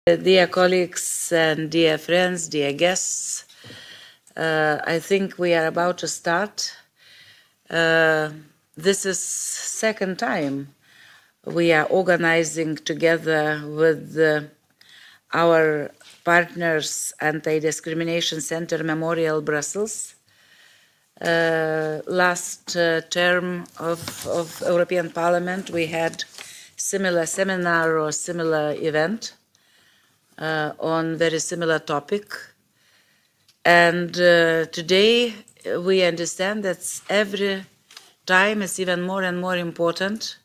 Dear colleagues and dear friends, dear guests, I think we are about to start. This is second time we are organizing together with our partners Anti-Discrimination Center Memorial Brussels. Last term of European Parliament we had similar seminar or similar event on very similar topic, and today we understand that every time it's even more and more important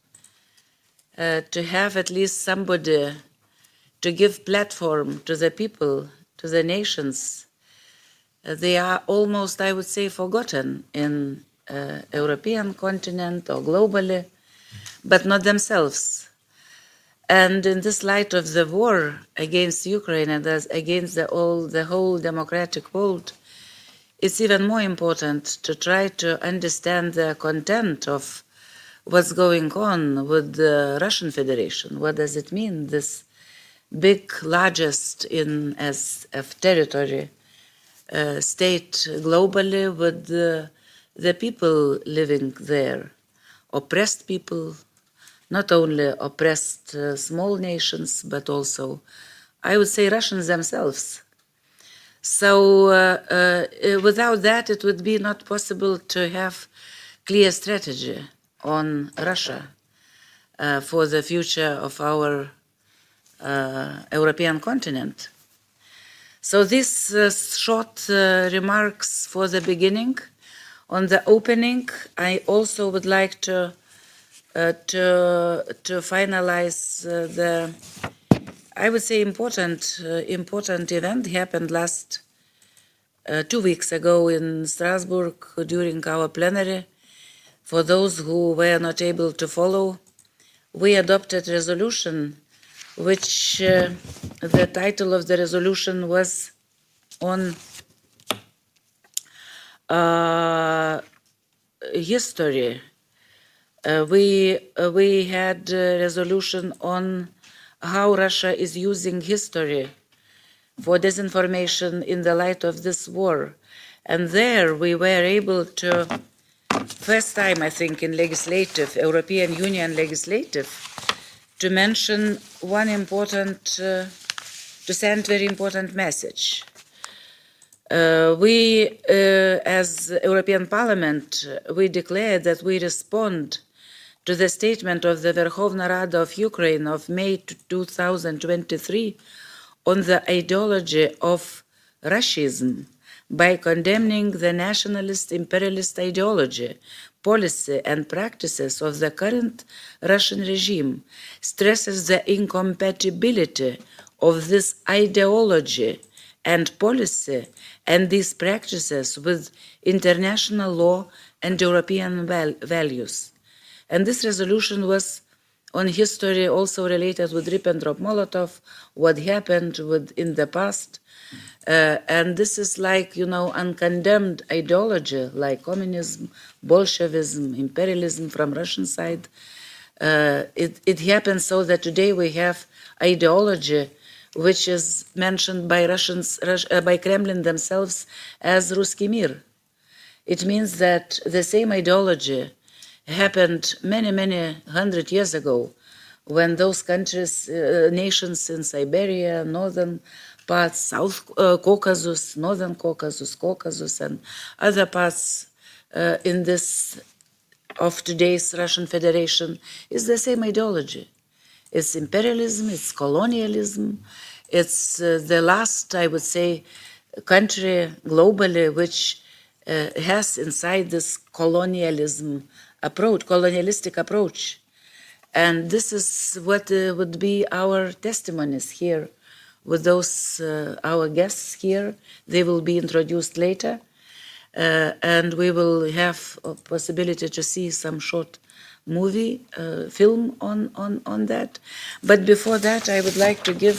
to have at least somebody to give platform to the people, to the nations. They are almost, I would say, forgotten in European continent or globally, but not themselves. And in this light of the war against Ukraine and against the whole democratic world, it's even more important to try to understand the content of what's going on with the Russian Federation. What does it mean, this big, largest as of territory state globally with the people living there, oppressed people, not only oppressed small nations, but also, I would say, Russians themselves. So without that, it would be not possible to have clear strategy on Russia for the future of our European continent. So these short remarks for the beginning. On the opening, I also would like to finalize the, I would say, important event happened last 2 weeks ago in Strasbourg during our plenary. For those who were not able to follow, we adopted a resolution which the title of the resolution was on history. We had a resolution on how Russia is using history for disinformation in the light of this war. And there we were able to, first time I think in legislative, European Union legislative, to mention one important, to send very important message. We, as European Parliament, we declared that we respond to the statement of the Verkhovna Rada of Ukraine of May 2023 on the ideology of Russism by condemning the nationalist imperialist ideology, policy and practices of the current Russian regime, stresses the incompatibility of this ideology and policy and these practices with international law and European values. And this resolution was on history also related with Ribbentrop-Molotov, what happened in the past. And this is like, uncondemned ideology, like communism, Bolshevism, imperialism from Russian side. It happens so that today we have ideology which is mentioned by by Kremlin themselves as Ruski Mir. It means that the same ideology happened many hundred years ago when those countries, nations in Siberia, northern parts, South Caucasus, Northern Caucasus, and other parts in this of today's Russian Federation is the same ideology. It's imperialism, it's colonialism, it's the last, I would say, country globally which has inside this colonialistic approach. And this is what would be our testimonies here with those, our guests here. They will be introduced later. And we will have a possibility to see some short movie, film on that. But before that, I would like to give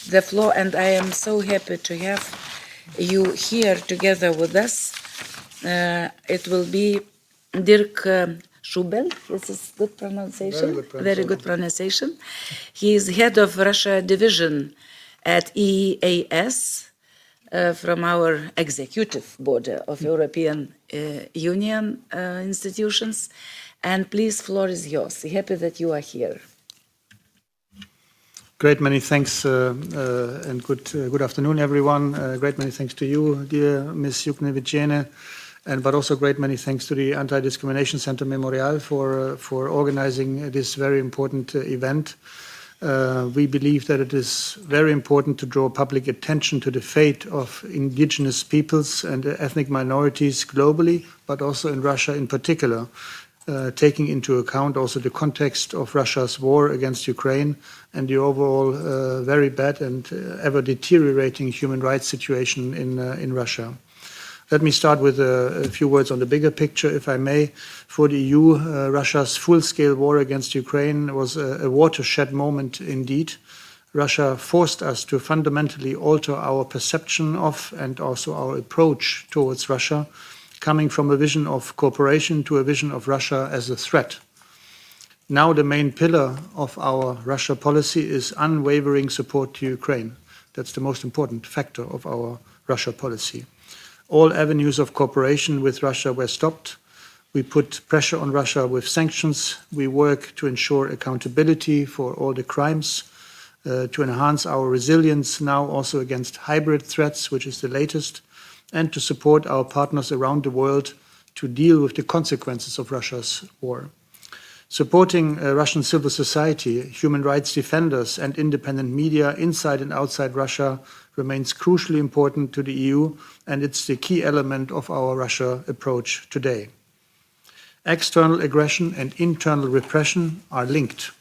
the floor, and I am so happy to have you here together with us. It will be Dirk Schuebel. This is good pronunciation. Very good pronunciation. He is head of Russia division at EEAS from our executive board of European Union institutions. And please, floor is yours. Happy that you are here. Great many thanks and good afternoon, everyone. Great many thanks to you, dear Ms. Juknevičienė, but also great many thanks to the Anti-Discrimination Center Memorial for organizing this very important event. We believe that it is very important to draw public attention to the fate of indigenous peoples and ethnic minorities globally, but also in Russia in particular, taking into account also the context of Russia's war against Ukraine and the overall very bad and ever deteriorating human rights situation in Russia. Let me start with a few words on the bigger picture, if I may. For the EU, Russia's full-scale war against Ukraine was a watershed moment indeed. Russia forced us to fundamentally alter our perception of and also our approach towards Russia, coming from a vision of cooperation to a vision of Russia as a threat. Now the main pillar of our Russia policy is unwavering support to Ukraine. That's the most important factor of our Russia policy. All avenues of cooperation with Russia were stopped. We put pressure on Russia with sanctions. We work to ensure accountability for all the crimes, to enhance our resilience now also against hybrid threats, which is the latest, and to support our partners around the world to deal with the consequences of Russia's war. Supporting Russian civil society, human rights defenders, and independent media inside and outside Russia remains crucially important to the EU, and it's the key element of our Russia approach today. External aggression and internal repression are linked.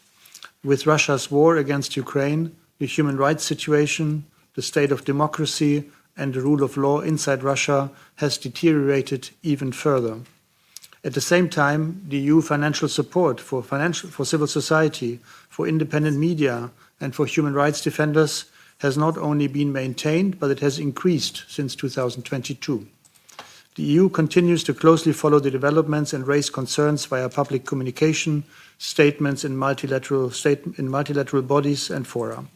With Russia's war against Ukraine, the human rights situation, the state of democracy, and the rule of law inside Russia has deteriorated even further. At the same time, the EU financial support for civil society, for independent media, and for human rights defenders has not only been maintained, but it has increased since 2022. The EU continues to closely follow the developments and raise concerns via public communication, statements in multilateral bodies and fora.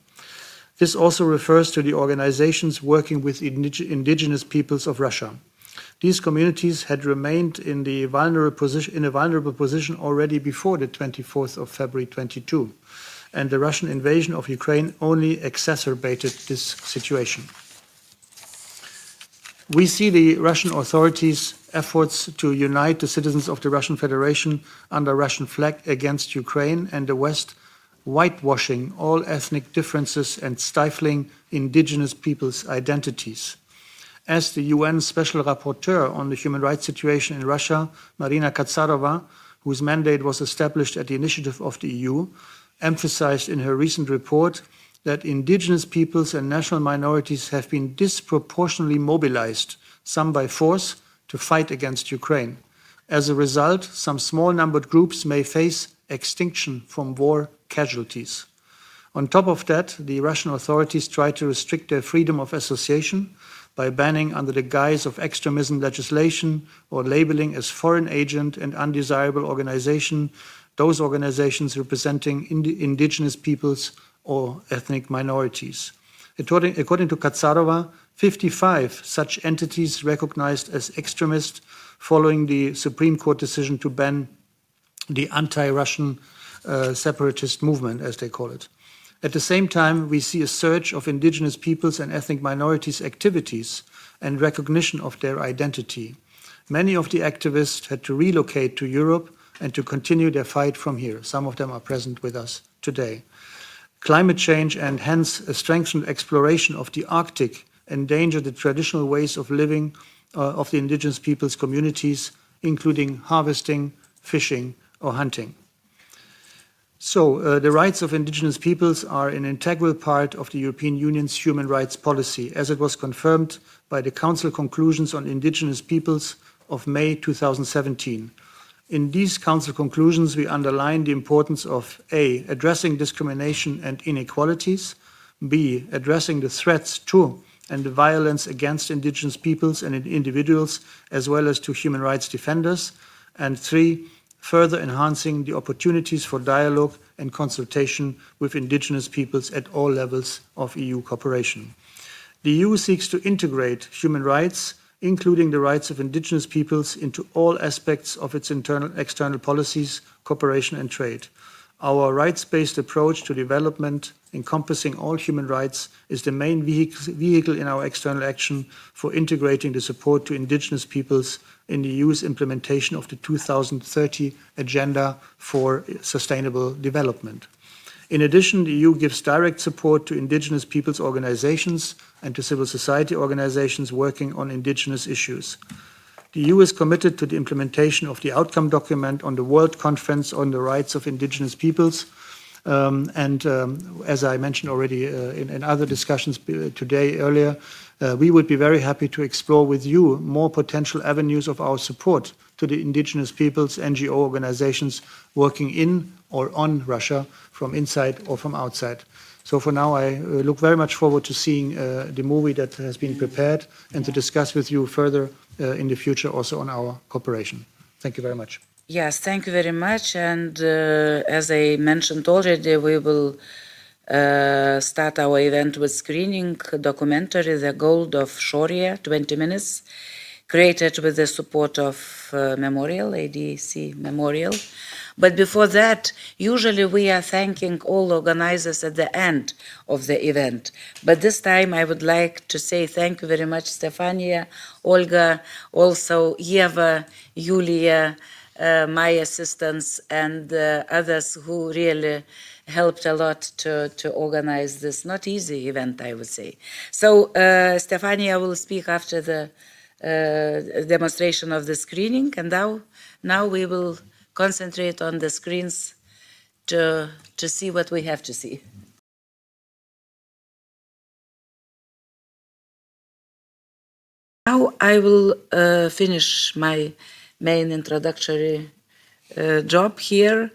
This also refers to the organizations working with indigenous peoples of Russia. These communities had remained in a vulnerable position already before the 24th of February 2022, and the Russian invasion of Ukraine only exacerbated this situation. We see the Russian authorities' efforts to unite the citizens of the Russian Federation under Russian flag against Ukraine and the West whitewashing all ethnic differences and stifling indigenous peoples' identities. As the UN Special Rapporteur on the human rights situation in Russia, Marina Katsarova, whose mandate was established at the initiative of the EU, emphasized in her recent report that indigenous peoples and national minorities have been disproportionately mobilized, some by force, to fight against Ukraine. As a result, some small-numbered groups may face extinction from war casualties. On top of that, the Russian authorities try to restrict their freedom of association by banning under the guise of extremism legislation or labeling as foreign agent and undesirable organization those organizations representing indigenous peoples or ethnic minorities. According to Katsarova, 55 such entities recognized as extremist following the Supreme Court decision to ban the anti-Russian separatist movement, as they call it. At the same time, we see a surge of indigenous peoples and ethnic minorities' activities and recognition of their identity. Many of the activists had to relocate to Europe and to continue their fight from here. Some of them are present with us today. Climate change and hence a strengthened exploration of the Arctic endanger the traditional ways of living of the indigenous peoples' communities, including harvesting, fishing, or hunting. So, the rights of indigenous peoples are an integral part of the European Union's human rights policy, as it was confirmed by the Council conclusions on indigenous peoples of May 2017. In these Council conclusions, we underline the importance of A, addressing discrimination and inequalities, B, addressing the threats to and the violence against indigenous peoples and individuals, as well as to human rights defenders, and 3, further enhancing the opportunities for dialogue and consultation with indigenous peoples at all levels of EU cooperation. The EU seeks to integrate human rights, including the rights of indigenous peoples, into all aspects of its external policies, cooperation and trade. Our rights-based approach to development, encompassing all human rights, is the main vehicle in our external action for integrating the support to indigenous peoples in the EU's implementation of the 2030 Agenda for Sustainable Development. In addition, the EU gives direct support to indigenous peoples' organizations and to civil society organizations working on indigenous issues. The EU is committed to the implementation of the outcome document on the World Conference on the Rights of Indigenous Peoples. As I mentioned already in other discussions today earlier, we would be very happy to explore with you more potential avenues of our support to the indigenous peoples, NGO organizations working in or on Russia from inside or from outside. So for now, I look very much forward to seeing the movie that has been prepared and to discuss with you further in the future also on our cooperation. Thank you very much. Yes, thank you very much. And as I mentioned already, we will start our event with screening documentary, The Gold of Shor, 20 minutes, created with the support of Memorial, ADC Memorial. But before that, usually we are thanking all organizers at the end of the event. But this time I would like to say thank you very much, Stephania, Olga, also Eva, Yulia, my assistants, and others who really helped a lot to organize this not easy event, I would say. So Stephania will speak after the demonstration of the screening, and now we will concentrate on the screens to see what we have to see. Now I will finish my main introductory job here,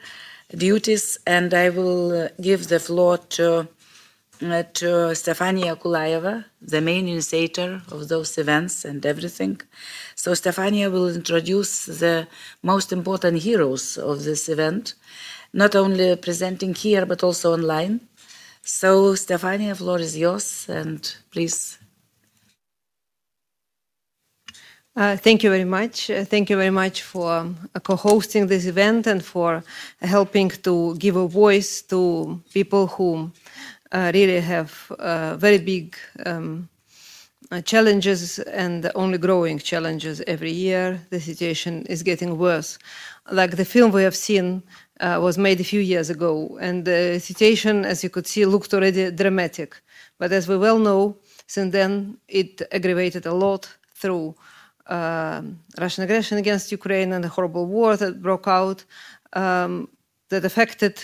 duties, and I will give the floor to Stephania Kulaeva, the main initiator of those events and everything. So Stephania will introduce the most important heroes of this event, not only presenting here, but also online. So Stephania, the floor is yours, and please. Thank you very much. Thank you very much for co-hosting this event and for helping to give a voice to people who really have very big challenges and only growing challenges every year. The situation is getting worse. Like the film we have seen was made a few years ago, and the situation, as you could see, looked already dramatic. But as we well know, since then it aggravated a lot through Russian aggression against Ukraine and the horrible war that broke out that affected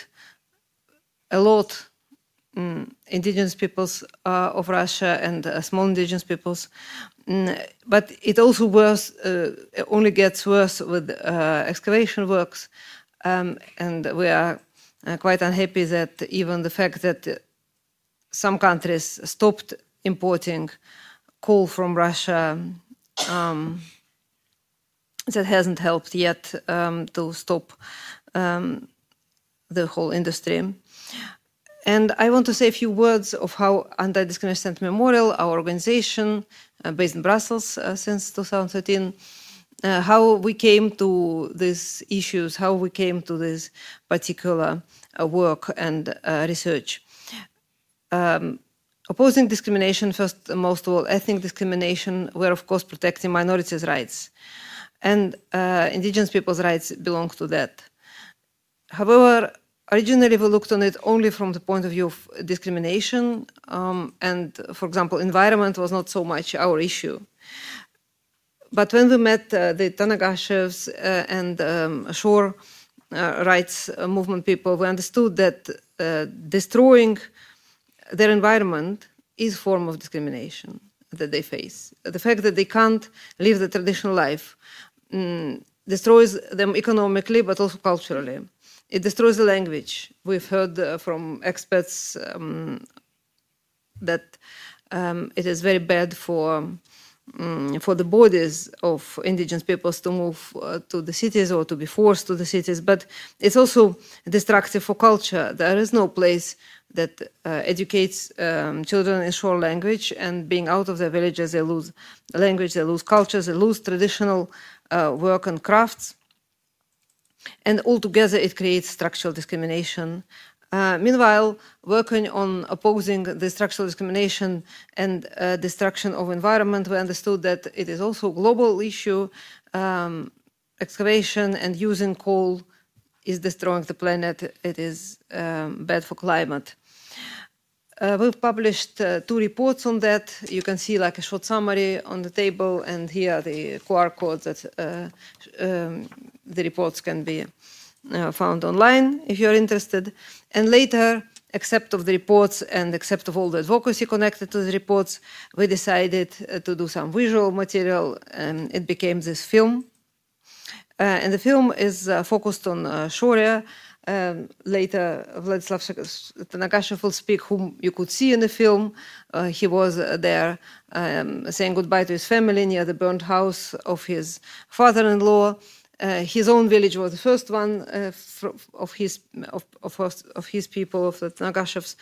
a lot indigenous peoples of Russia and small indigenous peoples. But it also only gets worse with excavation works. And we are quite unhappy that even the fact that some countries stopped importing coal from Russia, that hasn't helped yet to stop the whole industry. And I want to say a few words of how Anti-Discrimination Memorial, our organization based in Brussels since 2013, how we came to these issues, how we came to this particular work and research. Opposing discrimination, first and most of all, ethnic discrimination, we're of course protecting minorities' rights. And indigenous people's rights belong to that. However, originally we looked on it only from the point of view of discrimination, and for example, environment was not so much our issue. But when we met the Tannagashevs and Shor rights movement people, we understood that destroying their environment is a form of discrimination that they face. The fact that they can't live the traditional life destroys them economically, but also culturally. It destroys the language. We've heard from experts that it is very bad for for the bodies of indigenous peoples to move to the cities or to be forced to the cities, but it's also destructive for culture. There is no place that educates children in Shor language, and being out of their villages, they lose language, they lose cultures, they lose traditional work and crafts. And altogether, it creates structural discrimination. Meanwhile, working on opposing the structural discrimination and destruction of environment, we understood that it is also a global issue. Excavation and using coal is destroying the planet. It is bad for climate. We've published 2 reports on that. You can see like a short summary on the table, and here are the QR codes that the reports can be found online if you're interested. And later, except of the reports and except of all the advocacy connected to the reports, we decided to do some visual material, and it became this film. And the film is focused on Shor. Later, Vladislav Tannagashev will speak, whom you could see in the film. He was there saying goodbye to his family near the burned house of his father-in-law. His own village was the first one of his people, of the Tannagashevs,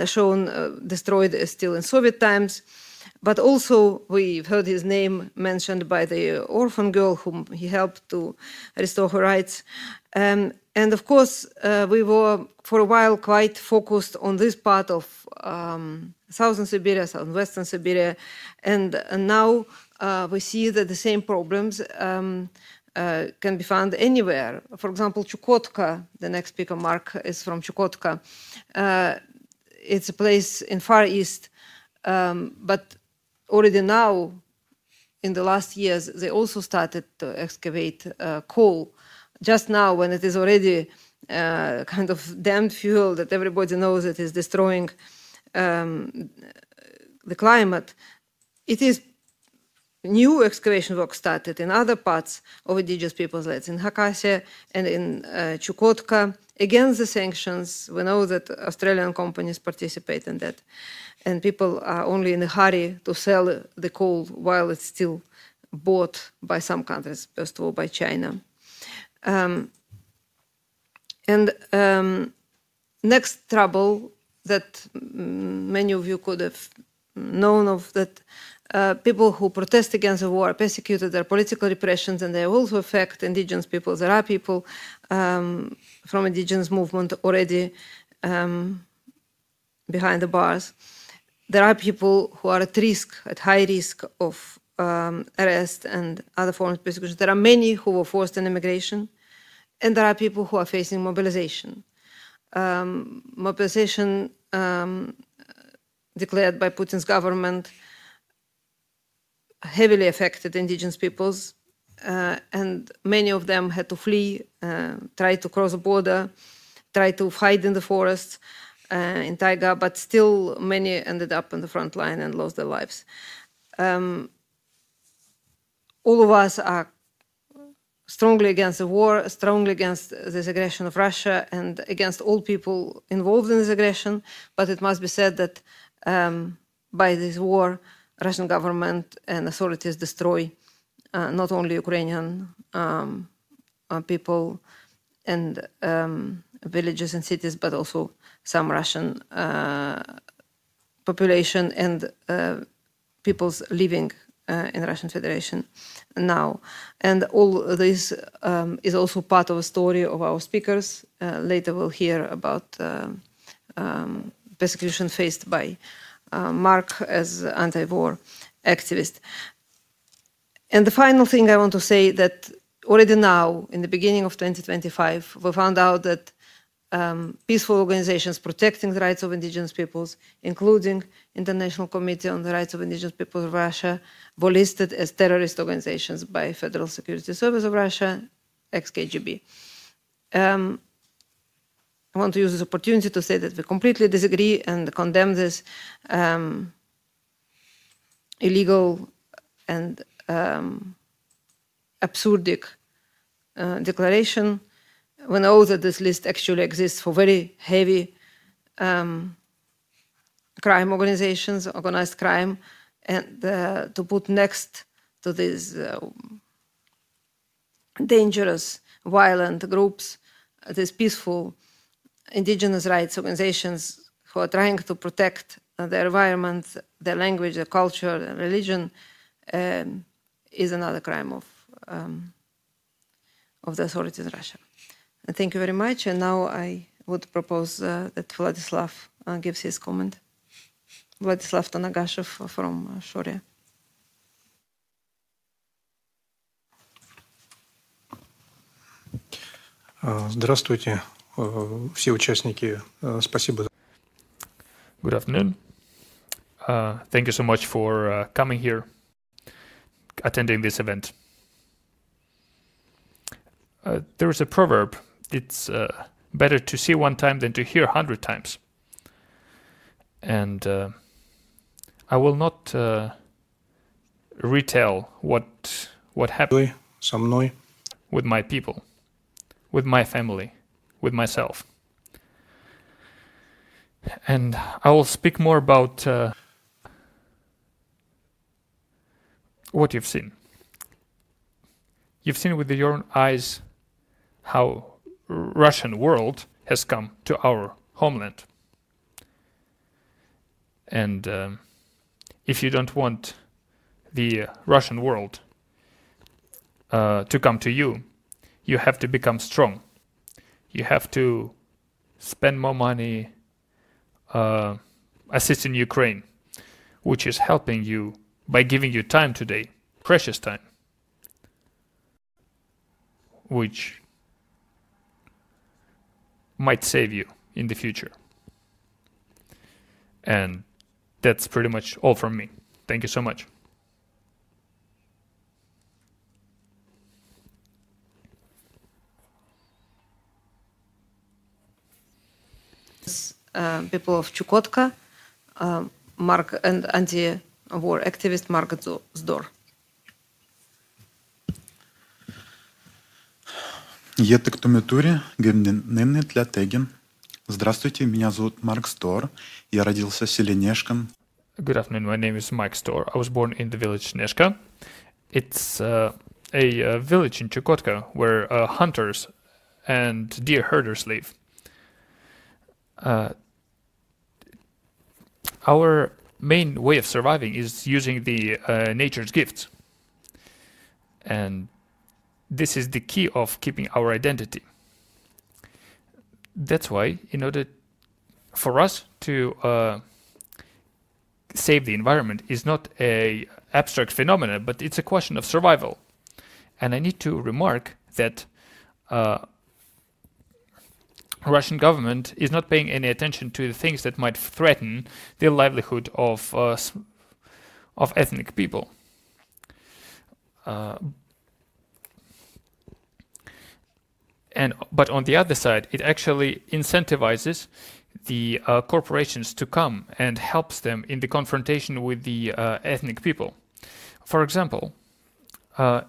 shown destroyed still in Soviet times. But also we've heard his name mentioned by the orphan girl whom he helped to restore her rights. And of course, we were for a while quite focused on this part of southern Siberia, southwestern Siberia. And now we see that the same problems can be found anywhere. For example, Chukotka, the next speaker, Mark, is from Chukotka. It's a place in Far East, but already now, in the last years, they also started to excavate coal. Just now, when it is already kind of damned fuel that everybody knows it is destroying the climate, it is new excavation work started in other parts of indigenous people's lands, in Khakassia and in Chukotka, against the sanctions. We know that Australian companies participate in that, and people are only in a hurry to sell the coal while it's still bought by some countries, first of all by China. Next trouble that many of you could have known of, that people who protest against the war are persecuted, there are political repressions, and they also affect indigenous people. There are people from indigenous movement already behind the bars. There are people who are at risk, at high risk of arrest and other forms of persecution. There are many who were forced in immigration, and there are people who are facing mobilization. Mobilization declared by Putin's government heavily affected indigenous peoples, and many of them had to flee, try to cross the border, try to hide in the forests, in taiga, but still many ended up on the front line and lost their lives. All of us are strongly against the war, strongly against this aggression of Russia, and against all people involved in this aggression. But it must be said that by this war, Russian government and authorities destroy not only Ukrainian people and villages and cities, but also some Russian population and peoples living in Russian Federation now. And all this is also part of a story of our speakers. Later we'll hear about persecution faced by Mark as anti-war activist. And the final thing I want to say, that already now, in the beginning of 2025, we found out that peaceful organizations protecting the rights of indigenous peoples, including International Committee on the Rights of Indigenous Peoples of Russia, were listed as terrorist organizations by Federal Security Service of Russia, ex-KGB. I want to use this opportunity to say that we completely disagree and condemn this illegal and absurdic declaration. We know that this list actually exists for very heavy crime organizations, organized crime, and to put next to these dangerous, violent groups, these peaceful indigenous rights organizations who are trying to protect their environment, their language, their culture, their religion, is another crime of the authorities in Russia. And thank you very much. And now I would propose that Vladislav gives his comment. Vladislav Tannagashev from Shor. Здравствуйте, все участники. Спасибо. Good afternoon. Thank you so much for coming here, attending this event. There is a proverb, it's better to see one time than to hear 100 times. And I will not retell what happened Со мной. with my people, with my family, with myself. And I will speak more about what you've seen. You've seen with your own eyes how Russian world has come to our homeland. And if you don't want the Russian world to come to you, you have to become strong. You have to spend more money assisting Ukraine, which is helping you by giving you time today, precious time, which might save you in the future. And that's pretty much all from me. Thank you so much. People of Chukotka, Mark and anti-war activist Mark Zdor. Здравствуйте, меня зовут Марк Здор. Я родился в селе Нешкан. Good afternoon, my name is Mike Zdor. I was born in the village Neshka. It's a village in Chukotka where hunters and deer herders live. Our main way of surviving is using the nature's gifts. And this is the key of keeping our identity. That's why, in order for us to save the environment is not an abstract phenomenon, but it's a question of survival. And I need to remark that Russian government is not paying any attention to the things that might threaten the livelihood of ethnic people. But on the other side, it actually incentivizes the corporations to come and helps them in the confrontation with the ethnic people. For example,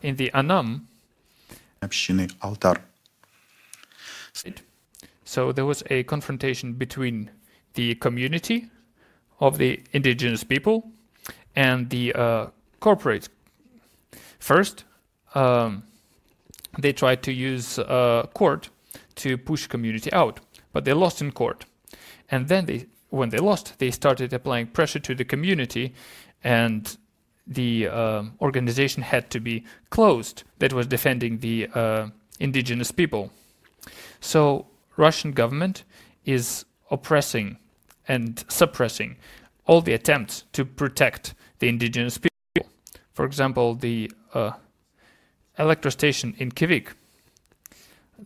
in the Anam, so there was a confrontation between the community of the indigenous people and the corporate. First, they tried to use court to push community out, but they lost in court. And then when they lost, they started applying pressure to the community, and the organization had to be closed that was defending the indigenous people. So Russian government is oppressing and suppressing all the attempts to protect the indigenous people. For example, the electro station in Kivik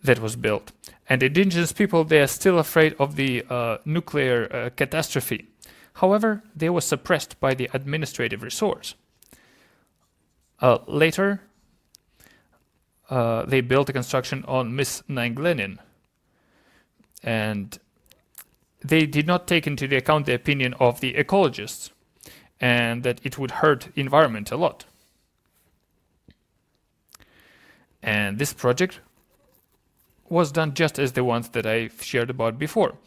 that was built. And indigenous people, they are still afraid of the nuclear catastrophe. However, they were suppressed by the administrative resource. Later, they built a construction on Miss Nanglenin. And they did not take into the account the opinion of the ecologists and that it would hurt environment a lot. And this project was done just as the ones that I shared about before.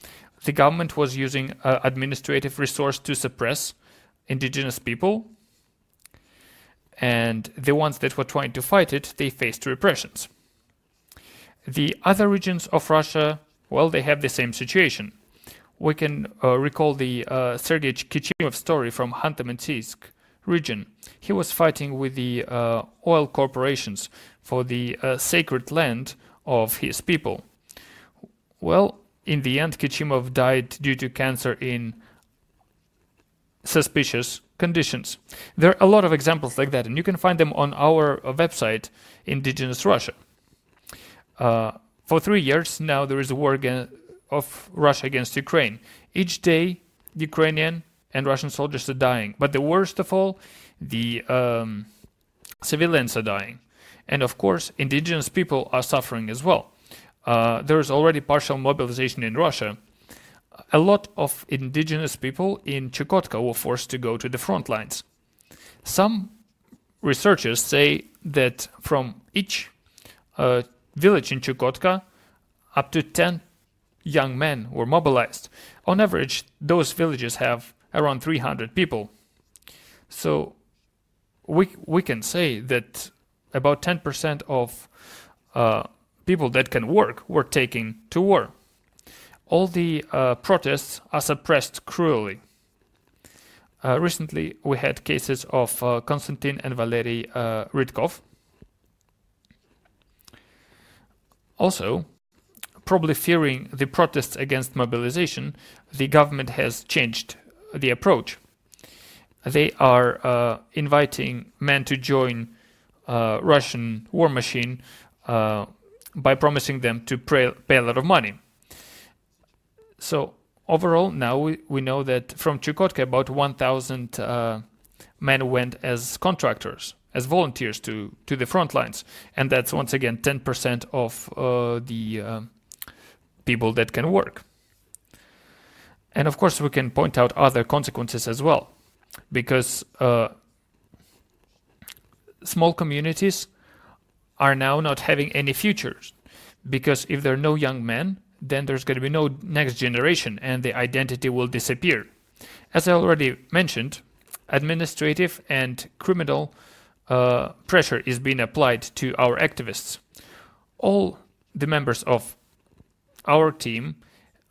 The government was using administrative resource to suppress indigenous people and the ones that were trying to fight it, they faced repressions. The other regions of Russia, well, they have the same situation. We can recall the Sergei Kichimov story from Khanty-Mansiysk region. He was fighting with the oil corporations for the sacred land of his people. Well, in the end, Kichimov died due to cancer in suspicious conditions. There are a lot of examples like that, and you can find them on our website, Indigenous Russia. For 3 years now, there is a war of Russia against Ukraine. Each day, Ukrainian and Russian soldiers are dying. But the worst of all, the civilians are dying. And of course, indigenous people are suffering as well. There is already partial mobilization in Russia. A lot of indigenous people in Chukotka were forced to go to the front lines. Some researchers say that from each village in Chukotka, up to 10 young men were mobilized. On average, those villages have around 300 people. So we can say that about 10% of people that can work were taken to war. All the protests are suppressed cruelly. Recently, we had cases of Konstantin and Valery Rydkov. Also, probably fearing the protests against mobilization, the government has changed the approach. They are inviting men to join Russian war machine by promising them to pay a lot of money. So overall, now we know that from Chukotka, about 1,000 men went as contractors, as volunteers to the front lines. And that's once again 10% of the people that can work. And of course, we can point out other consequences as well, because small communities are now not having any futures, because if there are no young men, then there's going to be no next generation and the identity will disappear. As I already mentioned, administrative and criminal pressure is being applied to our activists. All the members of our team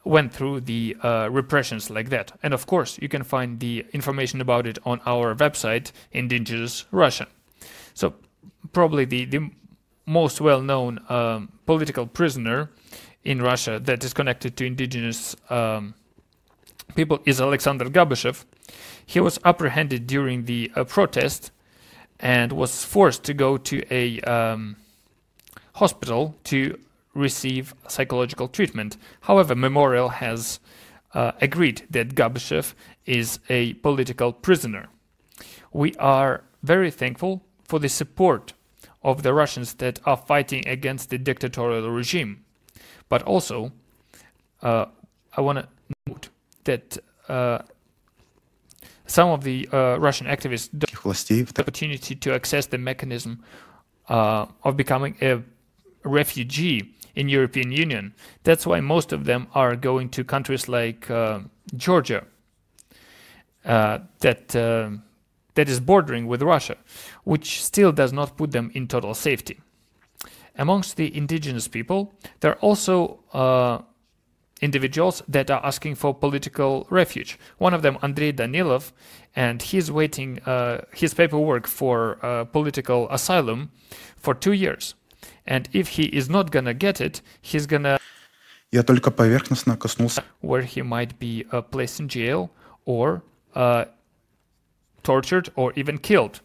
went through the repressions like that. And of course, you can find the information about it on our website, Indigenous Russia. So probably the most well-known political prisoner in Russia that is connected to indigenous people is Alexander Gabyshev. He was apprehended during the protest and was forced to go to a hospital to receive psychological treatment. However, Memorial has agreed that Gabyshev is a political prisoner. We are very thankful for the support of the Russians that are fighting against the dictatorial regime. But also, I want to note that some of the Russian activists don't have the opportunity to access the mechanism of becoming a refugee in European Union. That's why most of them are going to countries like Georgia, that is bordering with Russia, which still does not put them in total safety. Amongst the indigenous people, there are also individuals that are asking for political refuge. One of them, Andrei Danilov, and he's waiting his paperwork for political asylum for 2 years. And if he is not gonna get it, he's gonna where he might be placed in jail or tortured or even killed.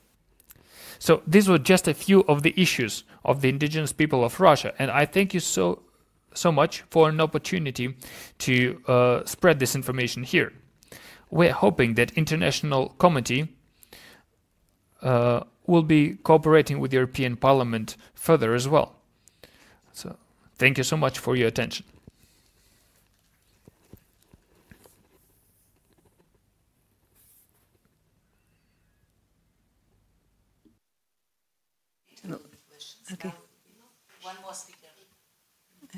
So these were just a few of the issues of the indigenous people of Russia, and I thank you so much for an opportunity to spread this information here. We're hoping that International Committee will be cooperating with the European Parliament further as well. So thank you so much for your attention. Okay. One more speaker.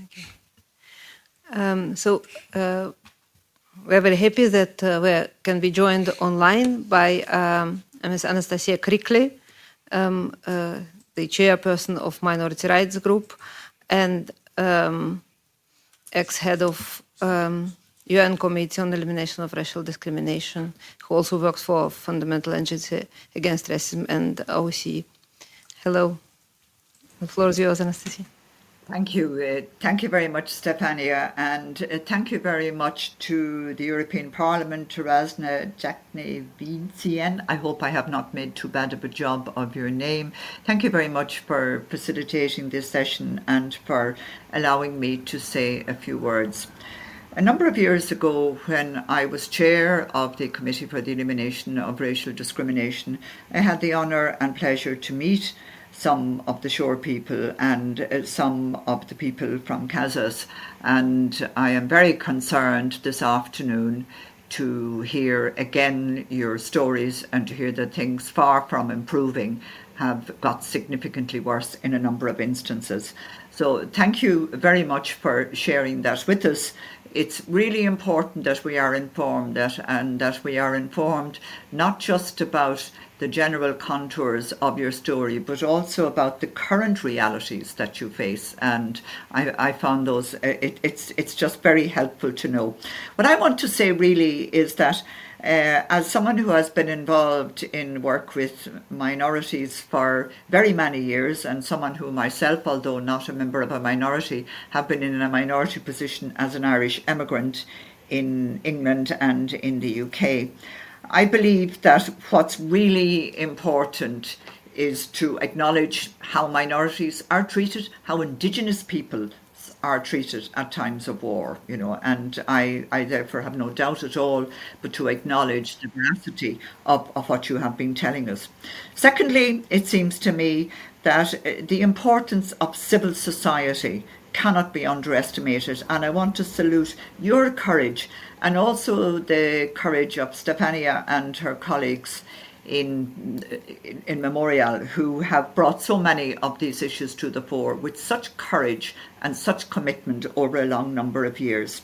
Okay. We're very happy that we can be joined online by Ms. Anastasia Crickley, the chairperson of Minority Rights Group, and ex-head of UN Committee on Elimination of Racial Discrimination, who also works for Fundamental Agency Against Racism and OSCE. Hello. The floor is yours, Anastasia. Thank you. Thank you very much, Stephania, and thank you very much to the European Parliament, to Rasa Juknevičienė. I hope I have not made too bad of a job of your name. Thank you very much for facilitating this session and for allowing me to say a few words. A number of years ago, when I was chair of the Committee for the Elimination of Racial Discrimination, I had the honour and pleasure to meet some of the Shor people and some of the people from Kazas. And I am very concerned this afternoon to hear again your stories and to hear that things, far from improving, have got significantly worse in a number of instances. So thank you very much for sharing that with us. It's really important that we are informed and that we are informed not just about the general contours of your story, but also about the current realities that you face. And I found those, it's just very helpful to know. What I want to say really is that as someone who has been involved in work with minorities for very many years, and someone who myself, although not a member of a minority, have been in a minority position as an Irish emigrant in England and in the UK, I believe that what's really important is to acknowledge how minorities are treated, how Indigenous people are treated at times of war, you know, and I therefore have no doubt at all but to acknowledge the veracity of what you have been telling us. Secondly, it seems to me that the importance of civil society cannot be underestimated, and I want to salute your courage and also the courage of Stephania and her colleagues in Memorial, who have brought so many of these issues to the fore with such courage and such commitment over a long number of years.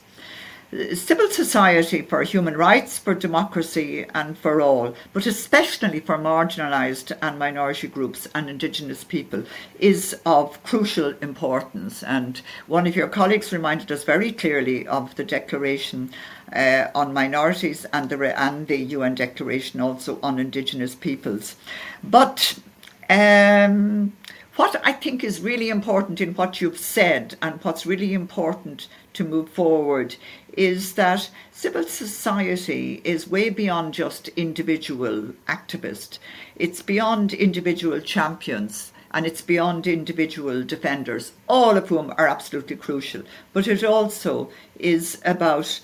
Civil society for human rights, for democracy and for all, but especially for marginalised and minority groups and Indigenous people, is of crucial importance. And one of your colleagues reminded us very clearly of the Declaration on Minorities and the UN Declaration also on Indigenous peoples. But what I think is really important in what you've said, and what's really important to move forward, is that civil society is way beyond just individual activists. It's beyond individual champions, and it's beyond individual defenders, all of whom are absolutely crucial. But it also is about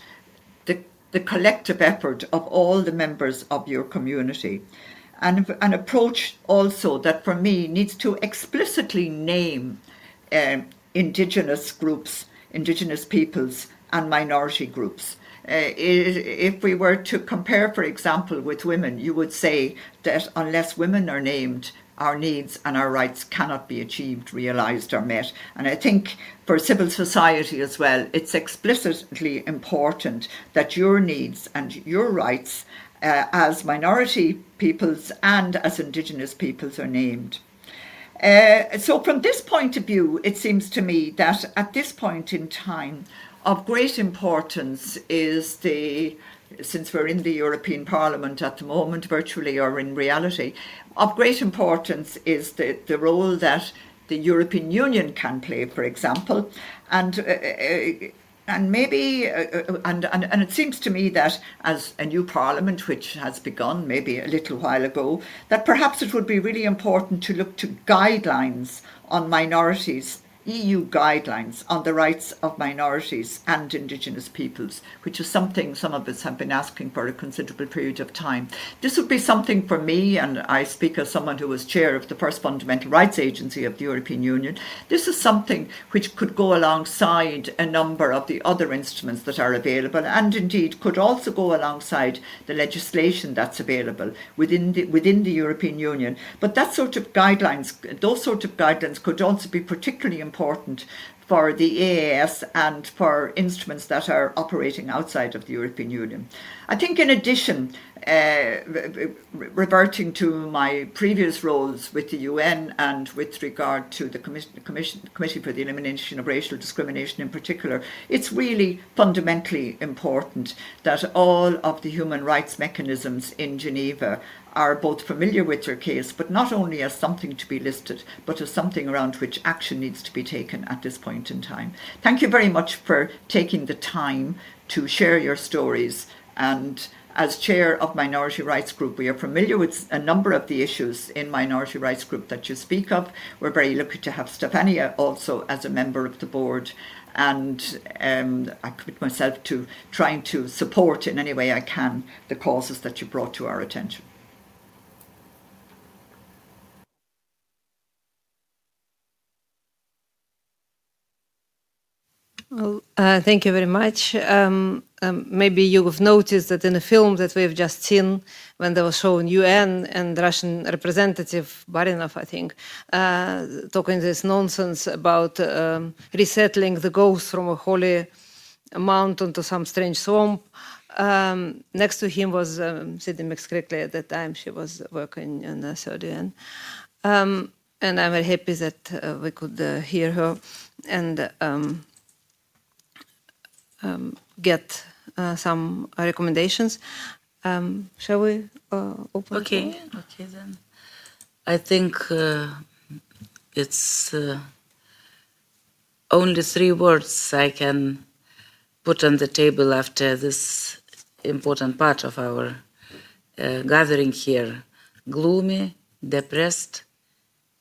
the collective effort of all the members of your community. And an approach also that for me needs to explicitly name Indigenous groups, Indigenous peoples and minority groups. If we were to compare, for example, with women, you would say that unless women are named, our needs and our rights cannot be achieved, realised or met. And I think for civil society as well, it's explicitly important that your needs and your rights as minority peoples and as Indigenous peoples are named. So from this point of view, it seems to me that at this point in time, of great importance is since we're in the European Parliament at the moment, virtually or in reality, of great importance is the role that the European Union can play, for example, and maybe, and it seems to me that as a new parliament, which has begun maybe a little while ago, that perhaps it would be really important to look to guidelines on minorities, EU guidelines on the rights of minorities and Indigenous peoples, which is something some of us have been asking for a considerable period of time. This would be something for me, and I speak as someone who was chair of the first Fundamental Rights Agency of the European Union, this is something which could go alongside a number of the other instruments that are available, and indeed could also go alongside the legislation that's available within the European Union. But that sort of guidelines, those sort of guidelines could also be particularly important for the EEAS and for instruments that are operating outside of the European Union. I think in addition, reverting to my previous roles with the UN and with regard to the Committee for the Elimination of Racial Discrimination in particular, it's really fundamentally important that all of the human rights mechanisms in Geneva are both familiar with their case, but not only as something to be listed, but as something around which action needs to be taken at this point in time. Thank you very much for taking the time to share your stories. And as chair of Minority Rights Group, we are familiar with a number of the issues in Minority Rights Group that you speak of. We're very lucky to have Stephania also as a member of the board. And I commit myself to trying to support in any way I can the causes that you brought to our attention. Well, thank you very much. Maybe you have noticed that in the film that we've just seen, when they were shown UN and Russian representative Barinov, I think, talking this nonsense about resettling the ghosts from a holy mountain to some strange swamp. Next to him was Sidney Crickley at that time. She was working in the third UN. And I'm very happy that we could hear her and get some recommendations. Shall we open? Okay, then. I think it's only 3 words I can put on the table after this important part of our gathering here. Gloomy, depressed,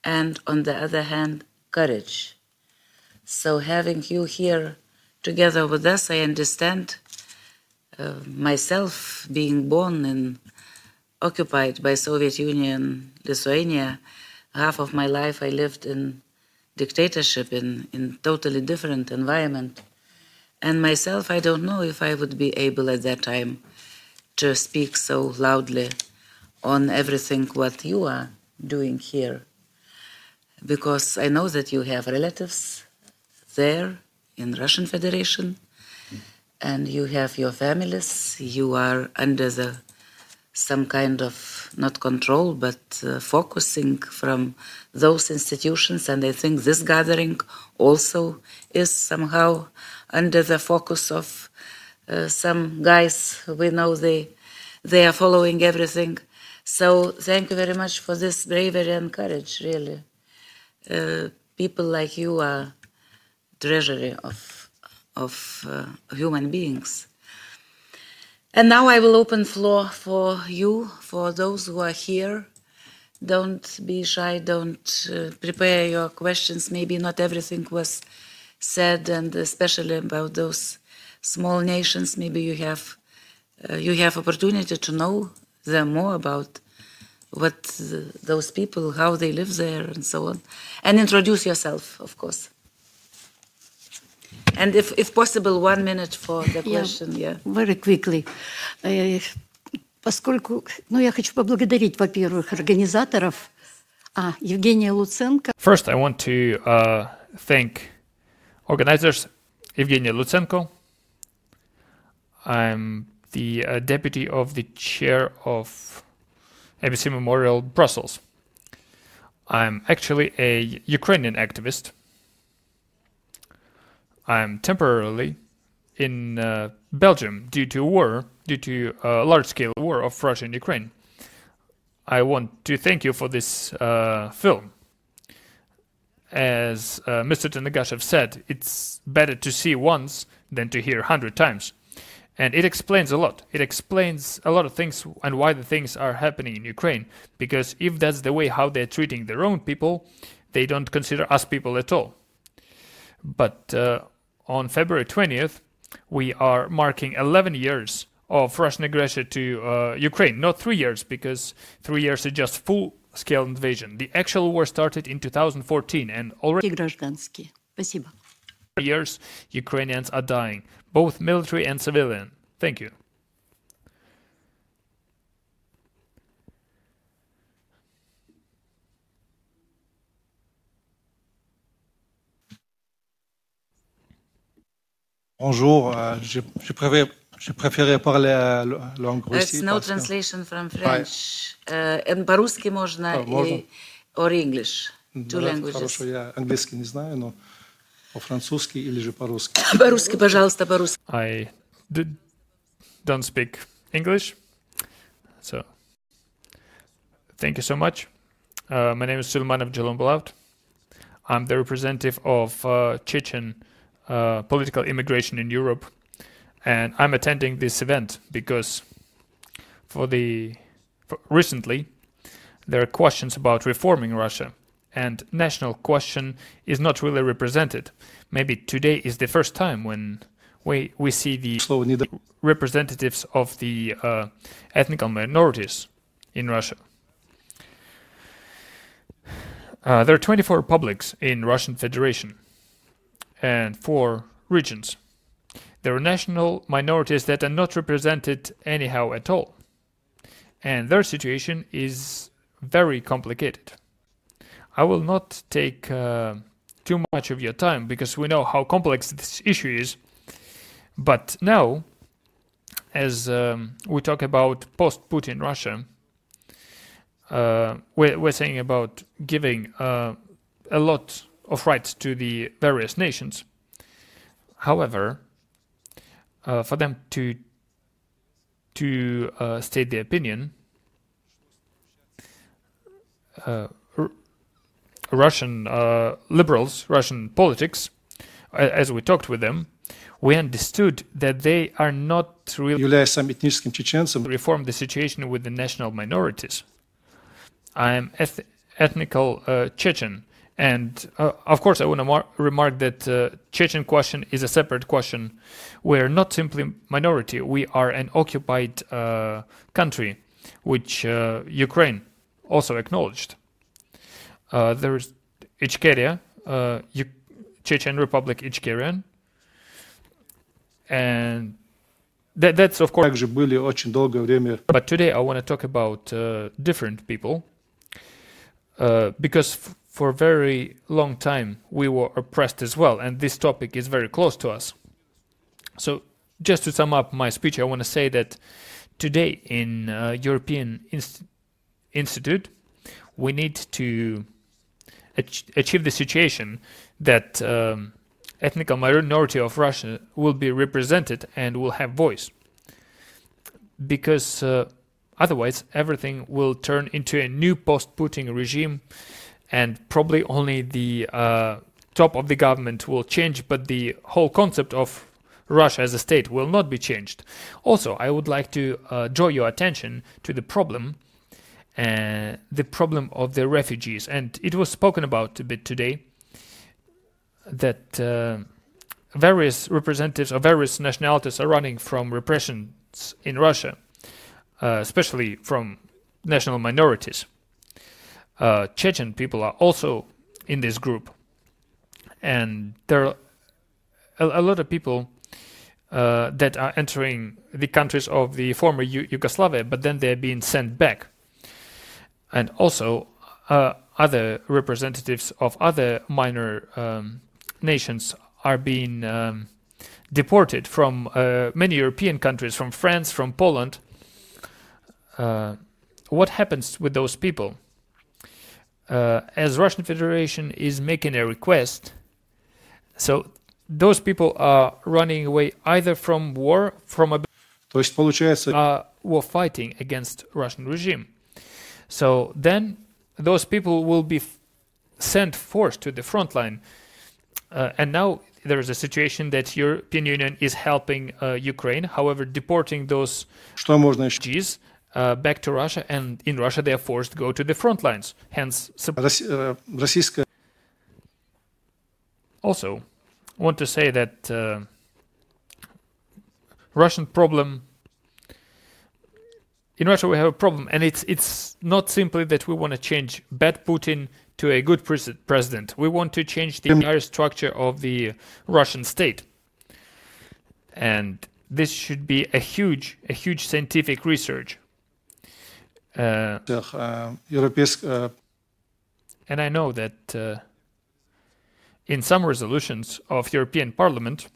and on the other hand, courage. So having you here together with us, I understand myself being born and occupied by Soviet Union, Lithuania. Half of my life I lived in dictatorship in totally different environment. And myself, I don't know if I would be able at that time to speak so loudly on everything what you are doing here. Because I know that you have relatives there in Russian Federation, and you have your families. You are under some kind of, not control, but focusing from those institutions. And I think this gathering also is somehow under the focus of some guys. We know they are following everything. So thank you very much for this bravery and courage, really. People like you are treasury of human beings. And now I will open floor for you, for those who are here. Don't be shy, don't prepare your questions. Maybe not everything was said, and especially about those small nations, maybe you have opportunity to know them more about what those people, how they live there, and so on. And introduce yourself, of course. And if possible, 1 minute for the question. Yeah. Very quickly. Поскольку, я хочу поблагодарить, во-первых, организаторов. Евгения Луценко. First, I want to thank organizers Evgenia Lutsenko. I'm the deputy of the chair of ADC Memorial, Brussels. I'm actually a Ukrainian activist. I'm temporarily in Belgium due to a large-scale war of Russia and Ukraine. I want to thank you for this film. As Mr. Tannagashev said, it's better to see once than to hear 100 times. And it explains a lot. It explains a lot of things and why the things are happening in Ukraine. Because if that's the way how they're treating their own people, they don't consider us people at all. But on February 20th, we are marking 11 years of Russian aggression to Ukraine. Not 3 years, because 3 years is just full-scale invasion. The actual war started in 2014, and already Спасибо. years Ukrainians are dying, both military and civilian. Thank you. Bonjour, je préférais parler langue It's russe. no translation from French. And по-русски можно, or English. Two languages. Хорошо, я английский не знаю, но по-французски или же по-русски. По-русски, пожалуйста, по-русски. I don't speak English, so thank you so much. My name is Sulmanov Jalombalavt. I'm the representative of Chechen political immigration in Europe, and I'm attending this event because recently there are questions about reforming Russia, and national question is not really represented. Maybe today is the first time when we see the representatives of the ethnic minorities in Russia. There are 24 republics in Russian Federation and 4 regions. There are national minorities that are not represented anyhow at all, and their situation is very complicated. I will not take too much of your time because we know how complex this issue is, but now, as we talk about post-Putin Russia, we're saying about giving a lot of rights to the various nations. However, for them to state their opinion, Russian liberals, Russian politics, as we talked with them, we understood that they are not really reform the situation with the national minorities. I am ethnical Chechen, and of course I want to remark that Chechen question is a separate question. We're not simply minority, we are an occupied country, which Ukraine also acknowledged. There's Ichkeria, Chechen Republic Ichkerian, and that's of course. But today I want to talk about different people, because for a very long time we were oppressed as well, and this topic is very close to us. So just to sum up my speech, I want to say that today in European Institute we need to achieve the situation that ethnic minority of Russia will be represented and will have voice, because otherwise everything will turn into a new post-Putin regime, and probably only the top of the government will change, but the whole concept of Russia as a state will not be changed. Also, I would like to draw your attention to the problem of the refugees, and it was spoken about a bit today, that various representatives of various nationalities are running from repressions in Russia, especially from national minorities. Chechen people are also in this group, and there are a lot of people that are entering the countries of the former Yugoslavia, but then they're being sent back. And also other representatives of other minor nations are being deported from many European countries, from France, from Poland. What happens with those people? As Russian Federation is making a request, so those people are running away either from war, war fighting against Russian regime. So then those people will be forced to the front line. And now there is a situation that European Union is helping Ukraine, however, deporting those refugees back to Russia, and in Russia they are forced to go to the front lines. Hence, also want to say that Russian problem. In Russia we have a problem, and it's not simply that we want to change bad Putin to a good president. We want to change the entire structure of the Russian state, and this should be a huge scientific research. And I know that in some resolutions of European Parliament,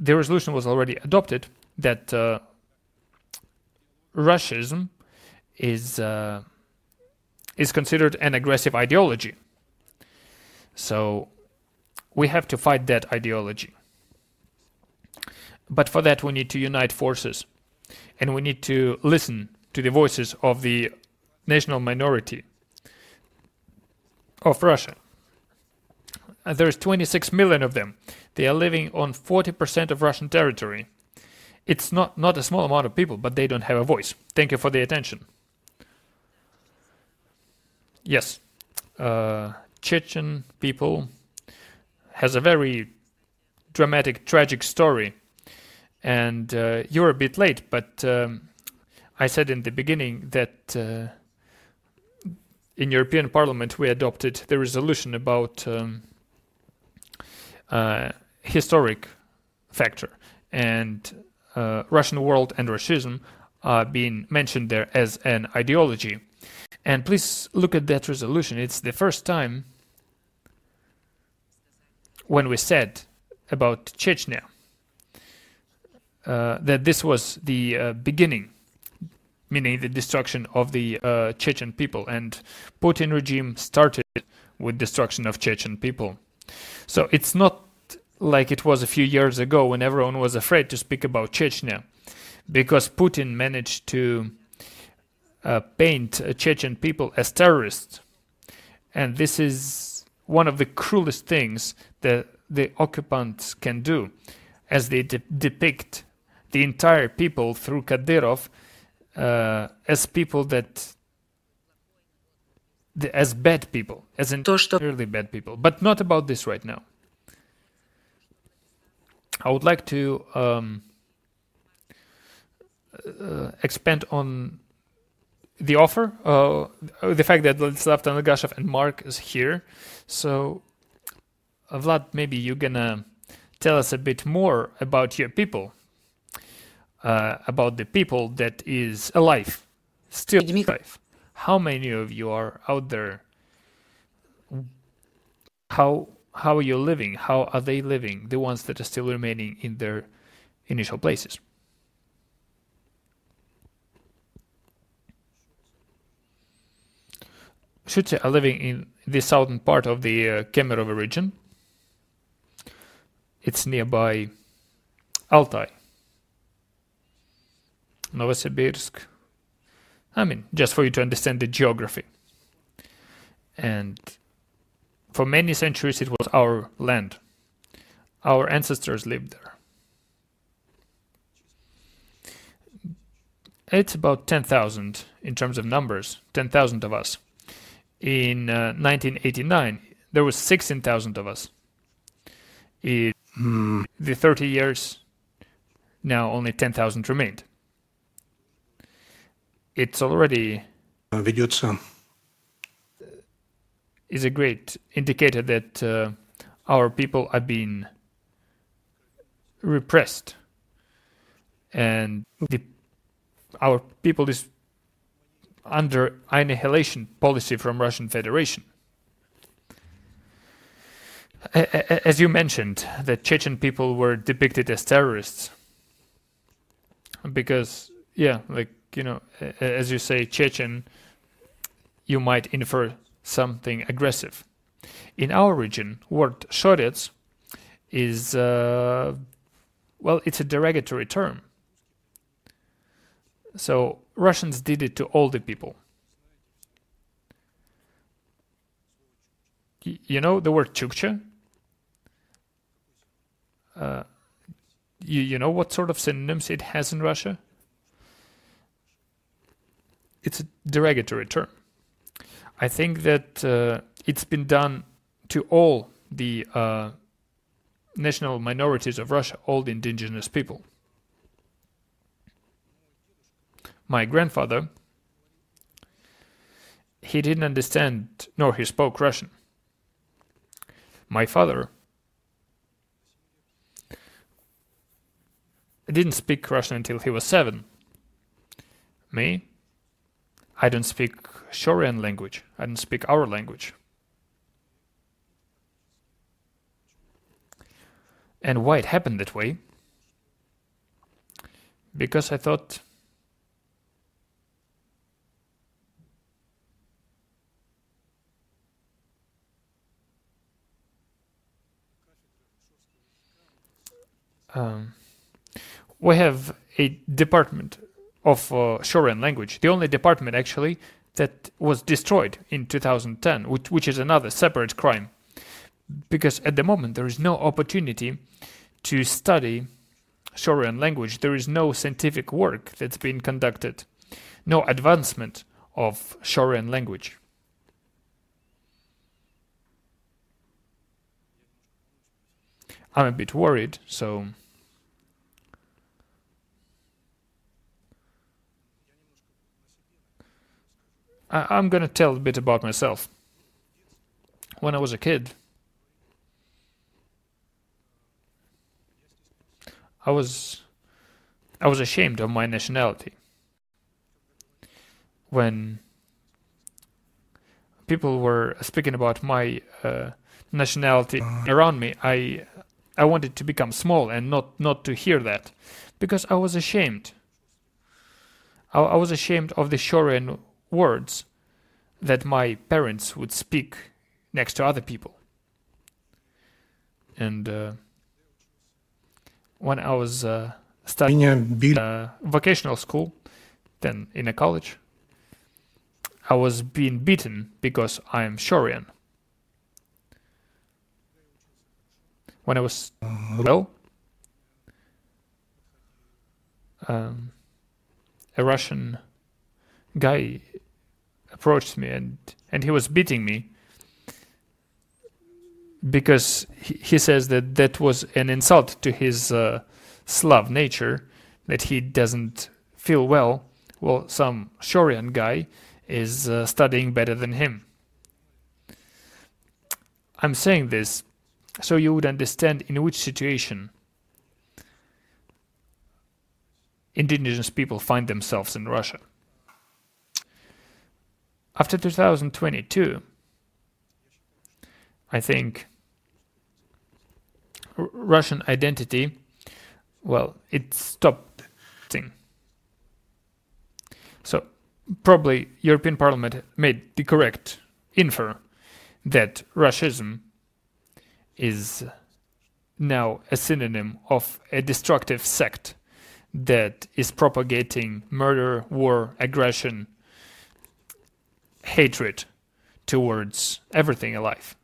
the resolution was already adopted that Russianism is considered an aggressive ideology. So we have to fight that ideology. But for that we need to unite forces, and we need to listen to the voices of the national minority of Russia. There's 26 million of them. They are living on 40% of Russian territory. It's not a small amount of people, but they don't have a voice. Thank you for the attention. Yes, Chechen people has a very dramatic, tragic story. And you're a bit late, but I said in the beginning that in European Parliament we adopted the resolution about historic factor, and Russian world and Russism are being mentioned there as an ideology. And please look at that resolution. It's the first time when we said about Chechnya that this was the beginning, meaning the destruction of the Chechen people, and Putin regime started with destruction of Chechen people. So it's not like it was a few years ago when everyone was afraid to speak about Chechnya, because Putin managed to paint Chechen people as terrorists. And this is one of the cruelest things that the occupants can do, as they depict the entire people through Kadyrov as people that, as bad people, as entirely bad people. But not about this right now. I would like to expand on the offer, the fact that Vladislav Tannagashev and Mark is here. So, Vlad, maybe you're gonna tell us a bit more about your people, about the people that is alive, still alive. How many of you are out there? How are you living? How are they living? The ones that are still remaining in their initial places. Shutse are living in the southern part of the Kemerovo region. It's nearby Altai, Novosibirsk. I mean, just for you to understand the geography. And for many centuries it was our land. Our ancestors lived there. It's about 10,000 in terms of numbers, 10,000 of us. In 1989, there was 16,000 of us. In the 30 years, now only 10,000 remained. It's already is a great indicator that our people are being repressed, and our people is under annihilation policy from Russian Federation. As you mentioned, the Chechen people were depicted as terrorists because, yeah, like, you know, as you say, Chechen, you might infer something aggressive. In our region, word Shorets is, well, it's a derogatory term. So Russians did it to all the people. You know the word Chukcha? You know what sort of synonyms it has in Russia? It's a derogatory term. I think that it's been done to all the national minorities of Russia, all the indigenous people. My grandfather, he didn't understand, nor he spoke Russian. My father didn't speak Russian until he was 7. Me, I don't speak Shorian language. I don't speak our language. And why it happened that way? because I thought we have a department of Shorian language, the only department actually that was destroyed in 2010, which is another separate crime. Because at the moment there is no opportunity to study Shorian language. There is no scientific work that's been conducted, no advancement of Shorian language. I'm a bit worried, so I'm gonna tell a bit about myself. When I was a kid, I was ashamed of my nationality. When people were speaking about my nationality around me, I wanted to become small and not to hear that, because I was ashamed. I was ashamed of the Shorian words that my parents would speak next to other people. And when I was studying vocational school, then in a college, I was being beaten because I am Shorian. When I was a Russian guy approached me and he was beating me because he says that was an insult to his Slav nature, that he doesn't feel well. Well, some Shorian guy is studying better than him. I'm saying this so you would understand in which situation indigenous people find themselves in Russia. After 2022, I think Russian identity, well, it stopped. So probably European Parliament made the correct infer that Russism is now a synonym of a destructive sect that is propagating murder, war, aggression, hatred towards everything alive.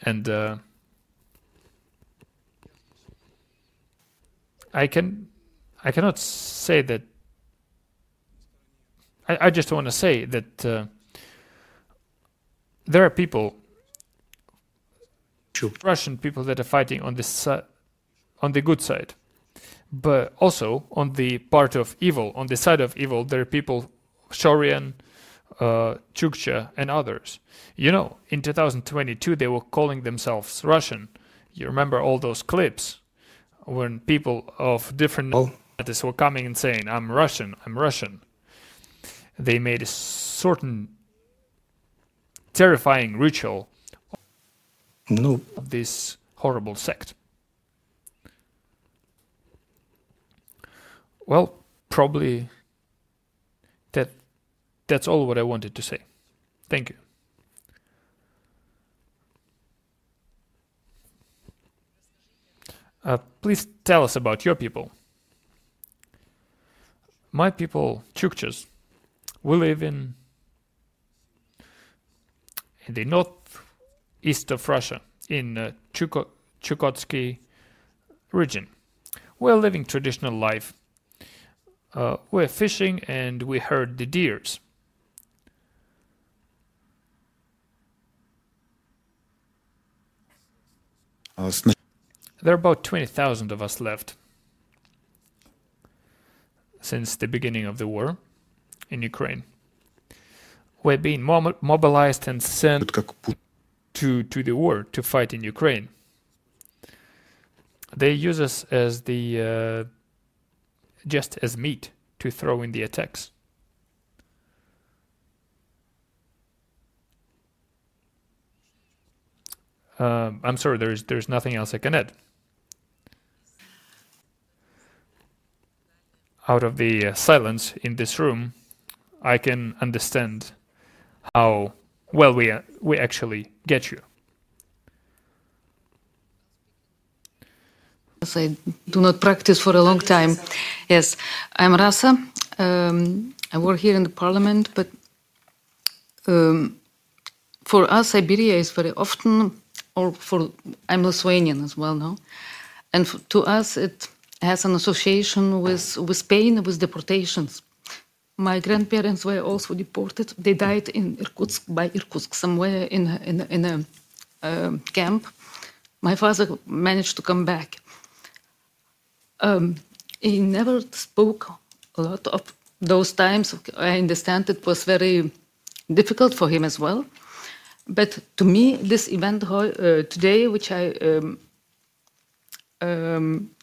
And I cannot say that. I just want to say that there are people, Russian people, that are fighting on this on the good side, but also on the part of evil, on the side of evil, there are people, Shorian, Chukcha, and others. You know, in 2022 they were calling themselves Russian. You remember all those clips when people of different nationalities were coming and saying, "I'm Russian, I'm Russian." They made a certain terrifying ritual of this horrible sect. Well, probably that's all what I wanted to say. Thank you. Please tell us about your people. My people, Chukchas, we live in the northeast of Russia, in Chukotka region. We're living traditional life. We're fishing and we herd the deers. There are about 20,000 of us left since the beginning of the war in Ukraine. We're being mobilized and sent to the war to fight in Ukraine. They use us as the just as meat to throw in the attacks. I'm sorry, there's nothing else I can add. out of the silence in this room, I can understand how well we actually get you. Yes, I do not practice for a long time. Yes, I'm Rasa. I work here in the parliament, but for us, Siberia is very often, I'm Lithuanian as well now, and to us it has an association with pain, with deportations. My grandparents were also deported. They died in Irkutsk, by Irkutsk, somewhere in a camp. My father managed to come back. He never spoke a lot of those times. I understand it was very difficult for him as well. But to me, this event today, which I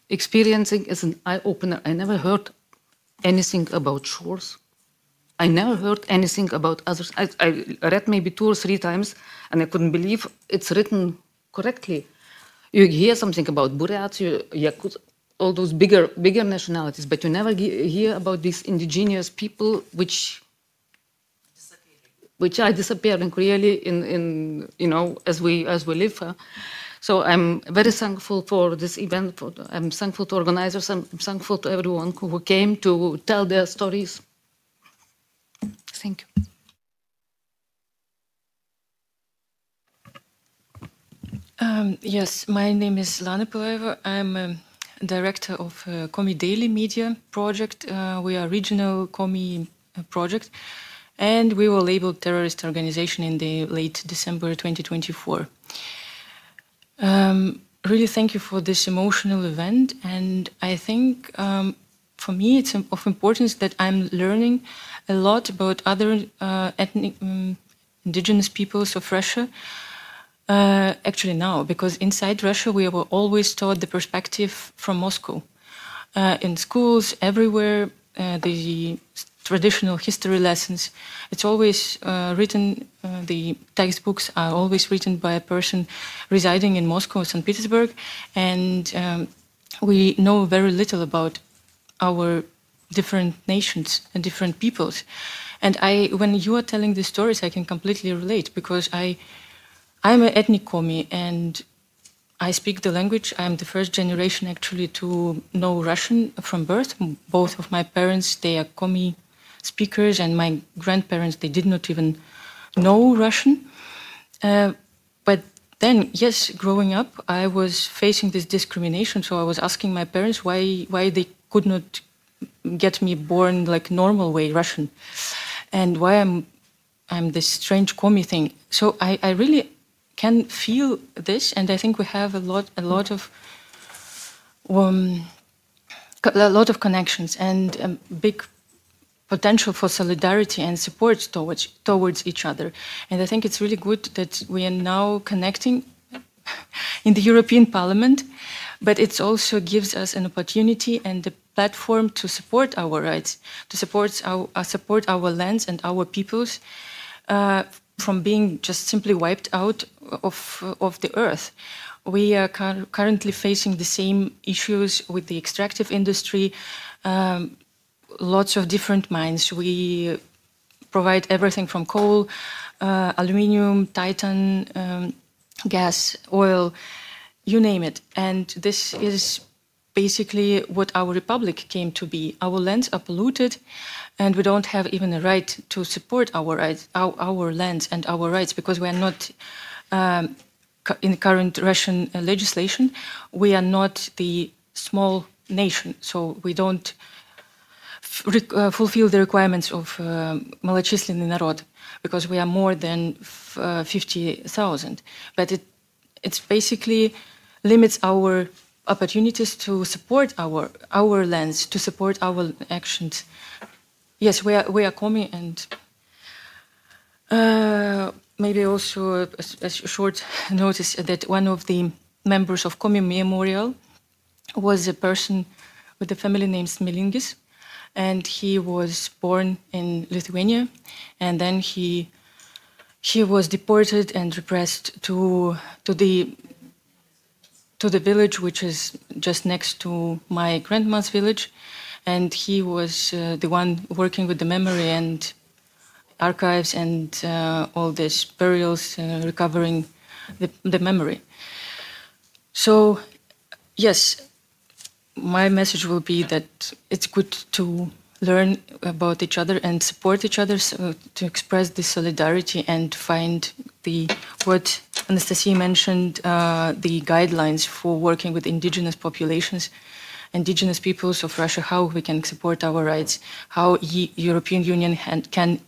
experiencing, is an eye-opener. I never heard anything about Shors. I never heard anything about others. I read maybe 2 or 3 times, and I couldn't believe it's written correctly. You hear something about Buryats, Yakut, all those bigger nationalities, but you never hear about these indigenous people which are disappearing really in as we live. So I'm very thankful for this event. I'm thankful to organizers. I'm thankful to everyone who came to tell their stories. Thank you. Yes, my name is Stephania Kulaeva. I'm director of Komi Daily Media project. We are a regional Komi project, and we were labeled terrorist organization in the late December 2024. Really thank you for this emotional event, and I think for me it's of importance that I'm learning a lot about other ethnic indigenous peoples of Russia. Actually now, because inside Russia we were always taught the perspective from Moscow. In schools, everywhere, the traditional history lessons, it's always written, the textbooks are always written by a person residing in Moscow or St. Petersburg, and we know very little about our different nations and different peoples. And when you are telling these stories, I can completely relate, because I'm an ethnic Komi and I speak the language. I'm the first generation actually to know Russian from birth. Both of my parents, they are Komi speakers, and my grandparents, they did not even know Russian. But then, yes, growing up, I was facing this discrimination. So I was asking my parents why they could not get me born like normal way Russian, and why I'm this strange Komi thing. So I really can feel this, and I think we have a lot of connections and a big potential for solidarity and support towards each other. And I think it's really good that we are now connecting in the European Parliament, but it also gives us an opportunity and a platform to support our rights, to support our lands and our peoples from being just simply wiped out of the earth. We are currently facing the same issues with the extractive industry, lots of different mines. We provide everything from coal, aluminium, titan, gas, oil, you name it. And this is basically what our republic came to be. Our lands are polluted, and we don't have even a right to support our rights, our lands and our rights, because we are not in current Russian legislation. We are not the small nation, so we don't fulfill the requirements of малочисленный народ, because we are more than 50,000. But it's basically limits our opportunities to support our lands, to support our actions. Yes, we are Komi, and maybe also a short notice that one of the members of Komi Memorial was a person with the family name Smilingis, and he was born in Lithuania, and then he was deported and repressed to the village which is just next to my grandma's village, and he was the one working with the memory and archives and all these burials, recovering the memory. So, yes, my message will be that it's good to learn about each other and support each other, so to express this solidarity and find what Anastasia mentioned, the guidelines for working with indigenous populations, indigenous peoples of Russia, how we can support our rights, how European Union can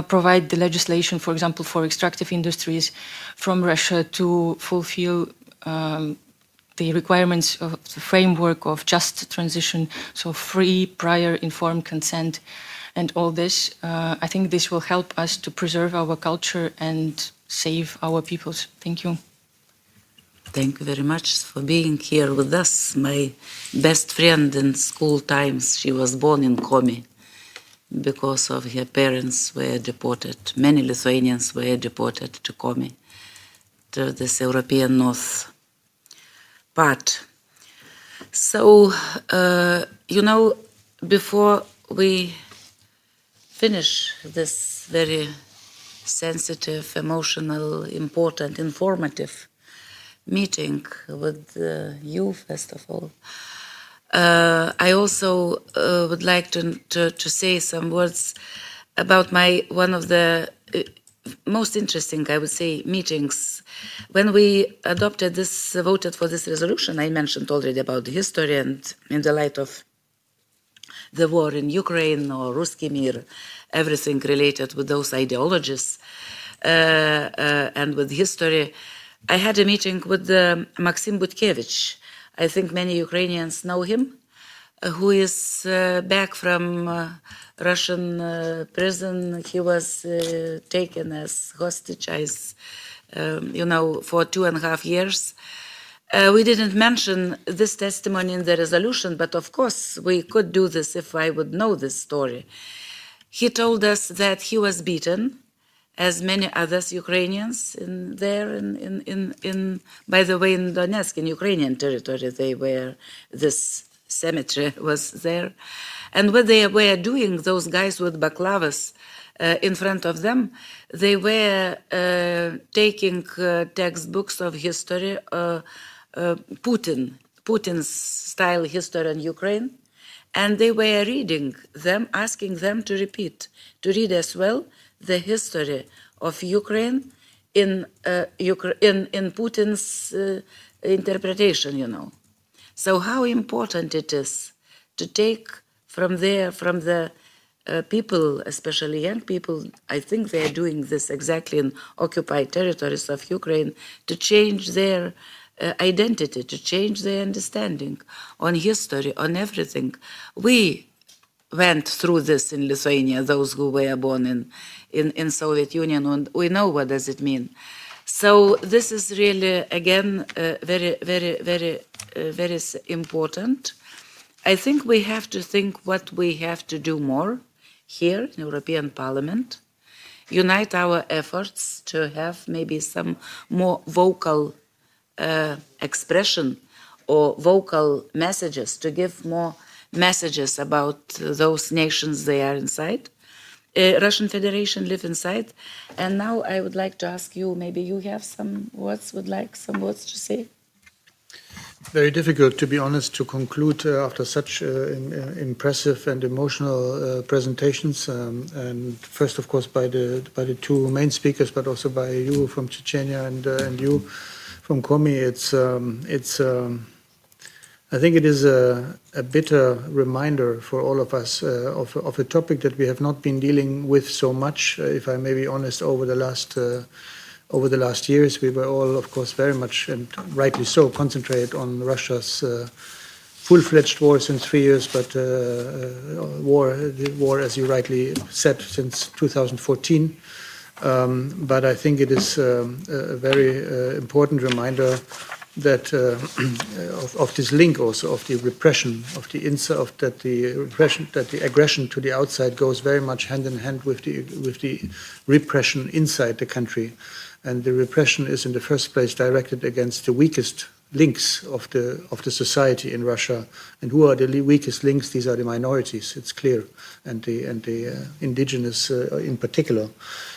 provide the legislation, for example, for extractive industries from Russia to fulfill the requirements of the framework of just transition, so free, prior, informed consent, and all this. I think this will help us to preserve our culture and save our peoples. Thank you. Thank you very much for being here with us. My best friend in school times, she was born in Komi because of her parents were deported. Many Lithuanians were deported to Komi, to this European North part. So, before we finish this very sensitive, emotional, important, informative meeting with you, first of all, I also would like to say some words about one of the most interesting, I would say, meetings. When we voted for this resolution, I mentioned already about the history, and in the light of the war in Ukraine or Ruski Mir, everything related with those ideologies and with history, I had a meeting with Maxim Butkevich. I think many Ukrainians know him, who is back from Russian prison. He was taken as hostage, for 2.5 years. We didn't mention this testimony in the resolution, but of course we could do this if I would know this story. He told us that he was beaten, as many others Ukrainians by the way, in Donetsk, in Ukrainian territory, this cemetery was there. And what they were doing, those guys with baklavas in front of them, they were taking textbooks of history, Putin's style history in Ukraine, and they were reading them, asking them to read as well the history of Ukraine in Putin's interpretation, So how important it is to take from the people, especially young people, I think they are doing this exactly in occupied territories of Ukraine, to change their identity, to change their understanding on history, on everything. We went through this in Lithuania, those who were born in Soviet Union, and we know what does it mean. So this is really, again, very, very, very, very important. I think we have to think what we have to do more here in European Parliament, unite our efforts to have maybe some more vocal expression or vocal messages, to give more messages about those nations they are inside. Russian Federation live inside. And now I would like to ask you, maybe you have some words to say? Very difficult, to be honest, to conclude after such impressive and emotional presentations. And first, of course, by the two main speakers, but also by you from Chechnya and you from Komi. I think it is a bitter reminder for all of us of a topic that we have not been dealing with so much, if I may be honest, over the last years. We were all, of course, very much, and rightly so, concentrated on Russia's full-fledged war since 3 years, but war, as you rightly said, since 2014. But I think it is a very important reminder that of this link also of the repression of the inside, that the aggression to the outside goes very much hand in hand with the repression inside the country, and the repression is in the first place directed against the weakest links of the society in Russia, and who are the weakest links? These are the minorities. It's clear, and the indigenous in particular.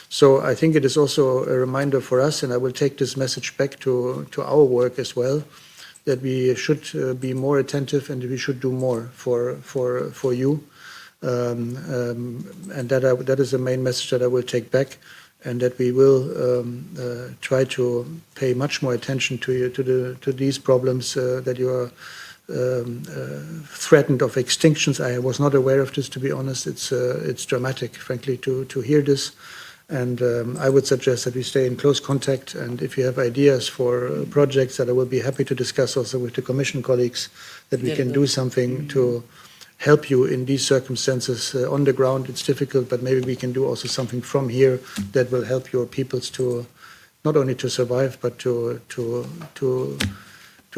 So I think it is also a reminder for us, and I will take this message back to our work as well, that we should be more attentive and we should do more for you, and that is the main message that I will take back. And that we will try to pay much more attention to these problems that you are threatened of extinctions. I was not aware of this, to be honest. It's dramatic, frankly, to hear this. And I would suggest that we stay in close contact. And if you have ideas for projects, that I will be happy to discuss also with the Commission colleagues, that we can do something to help you in these circumstances. On the ground it's difficult, but maybe we can do also something from here that will help your peoples to not only to survive, but to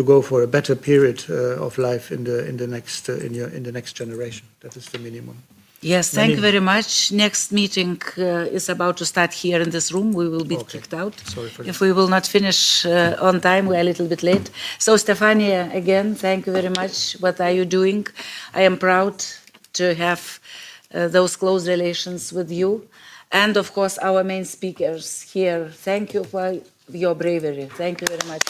go for a better period of life in the next generation. That is the minimum. Yes, thank you very much. Next meeting is about to start here in this room. We will be kicked out. Sorry for if we will not finish on time. We are a little bit late. So, Stephania, again, thank you very much. What are you doing? I am proud to have those close relations with you. And, of course, our main speakers here. Thank you for your bravery. Thank you very much.